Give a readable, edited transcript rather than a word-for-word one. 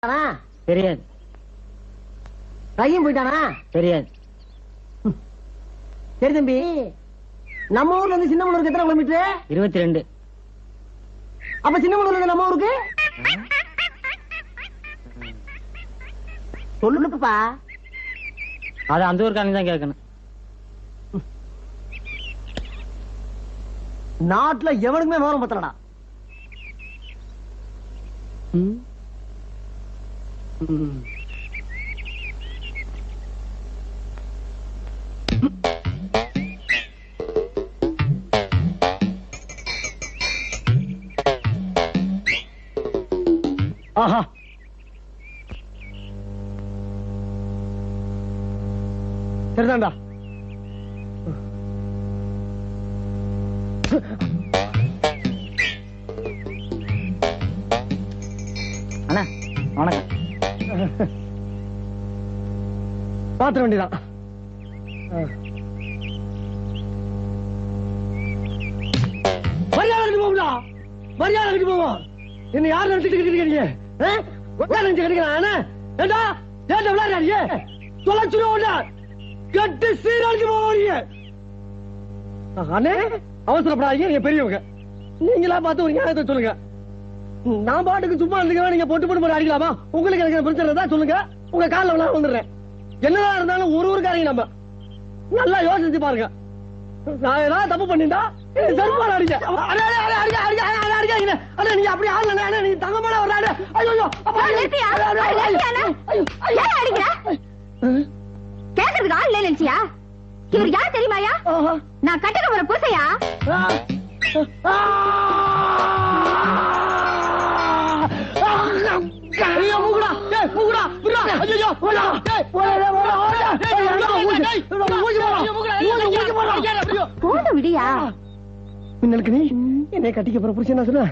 தெரியாது. ரஹீம் போயிட்டானா? தெரியாது. சரி தம்பி, நம்ம ஊர்ல இருந்து சின்னமனூருக்கு எத்தனை கிலோமீட்டர்? 22. அப்ப சின்னமனூர்ல இருந்து நம்ம ஊருக்கு சொல்லுப்பா. அது அந்த ஊருக்காரங்க தான் கேட்கணும். நாட்டுல எவனுக்குமே விவரம் பத்தலடா. ஆஹா, சரிதான்டா. அண்ணா வணக்கம். பாத்திர வேண்டியதான். மரியாதை கட்டி போகுதா? மரியாதை கட்டி போவோம். என்ன யார் நினைச்சிட்டு இருக்கீங்க? நினைச்சு கிடைக்கிறான். ஏண்டா ஏண்டா விளையாடுறீங்க? தொலைச்சுருவோம். கட்டு சீரழிச்சு போவீங்க. அண்ணே அவசரப்படாதீங்க, நீங்க பெரியவங்க. நீங்களா பார்த்து ஒரு நியாயத்தை சொல்லுங்க. நான் பாட்டுக்கு சும்மா இருந்துக்க, நீங்க பொட்டு போட்டு அடிக்கலாமா? உங்களுக்கு எனக்கு பிரச்சனை தான் சொல்லுங்க. உங்க காலில் விழா வந்துடுறேன். என்னதான் இருந்தாலும் ஒரு ஊருக்காரங்க நம்ம நல்லா யோசிச்சு பாருங்க. நான் ஏதாவது தப்பு பண்ணிட்டா செருப்பால அடிக்க. நீங்க அப்படி ஆடல, நீங்க தங்கமான ஒரு ஆடு. ஐயோ கேக்குறதுக்கு ஆள் இல்ல நினைச்சியா? இவர் யார் தெரியுமாயா? நான் கட்டுக்க போற பூசையா? போதும் விடியா. மின்னலுக்கு நீ என்னை கட்டிக்க போற புருஷன் சொன்ன